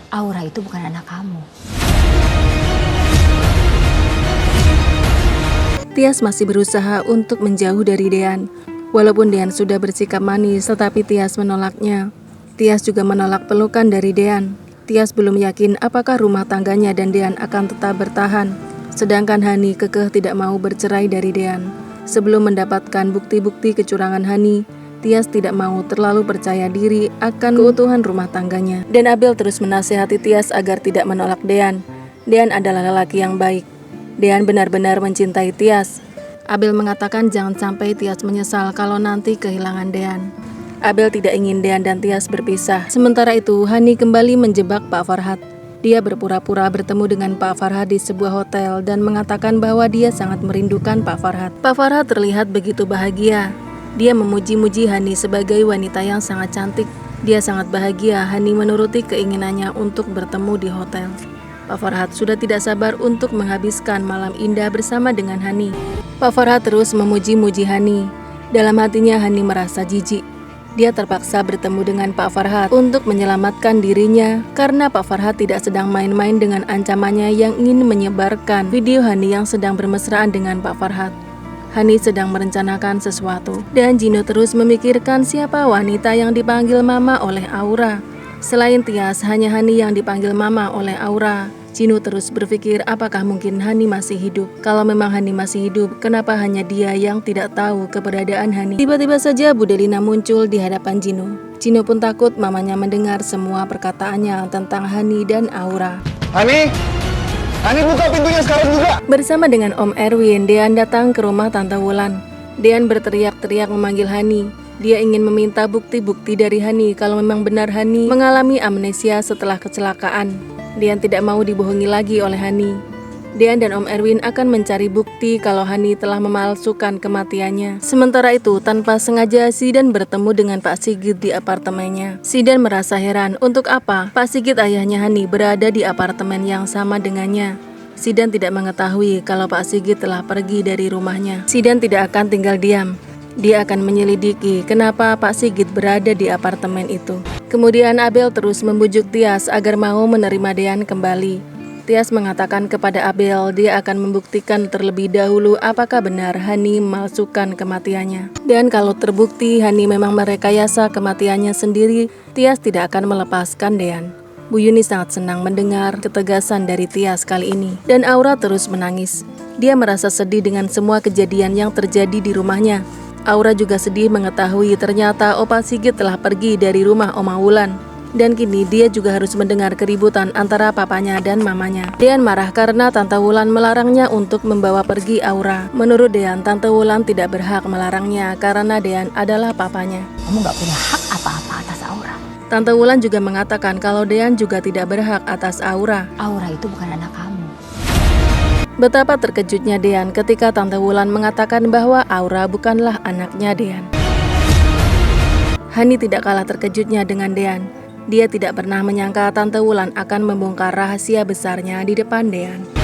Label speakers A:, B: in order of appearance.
A: Aura itu bukan anak kamu.
B: Tias masih berusaha untuk menjauh dari Dean. Walaupun Dean sudah bersikap manis, tetapi Tias menolaknya. Tias juga menolak pelukan dari Dean. Tias belum yakin apakah rumah tangganya dan Dean akan tetap bertahan. Sedangkan Hani kekeh tidak mau bercerai dari Dean. Sebelum mendapatkan bukti-bukti kecurangan Hani, Tias tidak mau terlalu percaya diri akan keutuhan rumah tangganya. Dan Abel terus menasihati Tias agar tidak menolak Dean. Dean adalah lelaki yang baik. Dean benar-benar mencintai Tias. Abel mengatakan jangan sampai Tias menyesal kalau nanti kehilangan Dean. Abel tidak ingin Dean dan Tias berpisah. Sementara itu, Hani kembali menjebak Pak Farhad. Dia berpura-pura bertemu dengan Pak Farhad di sebuah hotel dan mengatakan bahwa dia sangat merindukan Pak Farhad. Pak Farhad terlihat begitu bahagia. Dia memuji-muji Hani sebagai wanita yang sangat cantik. Dia sangat bahagia Hani menuruti keinginannya untuk bertemu di hotel. Pak Farhad sudah tidak sabar untuk menghabiskan malam indah bersama dengan Hani. Pak Farhad terus memuji-muji Hani. Dalam hatinya Hani merasa jijik. Dia terpaksa bertemu dengan Pak Farhad untuk menyelamatkan dirinya karena Pak Farhad tidak sedang main-main dengan ancamannya yang ingin menyebarkan video Hani yang sedang bermesraan dengan Pak Farhad. Hani sedang merencanakan sesuatu dan Gino terus memikirkan siapa wanita yang dipanggil Mama oleh Aura. Selain Tias, hanya Hani yang dipanggil Mama oleh Aura. Gino terus berpikir apakah mungkin Hani masih hidup. Kalau memang Hani masih hidup, kenapa hanya dia yang tidak tahu keberadaan Hani? Tiba-tiba saja Bu Delina muncul di hadapan Gino. Gino pun takut mamanya mendengar semua perkataannya tentang Hani dan Aura.
C: Hani buka pintunya sekarang juga.
B: Bersama dengan Om Erwin, Dean datang ke rumah Tante Wulan. Dean berteriak-teriak memanggil Hani. Dia ingin meminta bukti-bukti dari Hani kalau memang benar Hani mengalami amnesia setelah kecelakaan. Dean tidak mau dibohongi lagi oleh Hani. Dean dan Om Erwin akan mencari bukti kalau Hani telah memalsukan kematiannya. Sementara itu, tanpa sengaja Zidan bertemu dengan Pak Sigit di apartemennya. Zidan merasa heran untuk apa Pak Sigit ayahnya Hani berada di apartemen yang sama dengannya. Zidan tidak mengetahui kalau Pak Sigit telah pergi dari rumahnya. Zidan tidak akan tinggal diam. Dia akan menyelidiki kenapa Pak Sigit berada di apartemen itu. Kemudian Abel terus membujuk Tias agar mau menerima Dean kembali. Tias mengatakan kepada Abel dia akan membuktikan terlebih dahulu apakah benar Hani memalsukan kematiannya. Dan kalau terbukti Hani memang merekayasa kematiannya sendiri, Tias tidak akan melepaskan Dean. Bu Yuni sangat senang mendengar ketegasan dari Tias kali ini. Dan Aura terus menangis. Dia merasa sedih dengan semua kejadian yang terjadi di rumahnya. Aura juga sedih mengetahui ternyata Opa Sigit telah pergi dari rumah Oma Wulan. Dan kini dia juga harus mendengar keributan antara papanya dan mamanya. Dean marah karena Tante Wulan melarangnya untuk membawa pergi Aura. Menurut Dean, Tante Wulan tidak berhak melarangnya karena Dean adalah papanya.
A: Kamu gak punya hak apa-apa atas Aura.
B: Tante Wulan juga mengatakan kalau Dean juga tidak berhak atas Aura.
A: Aura itu bukan anak kamu.
B: Betapa terkejutnya Dean ketika Tante Wulan mengatakan bahwa Aura bukanlah anaknya Dean. Hani tidak kalah terkejutnya dengan Dean. Dia tidak pernah menyangka Tante Wulan akan membongkar rahasia besarnya di depan Dean.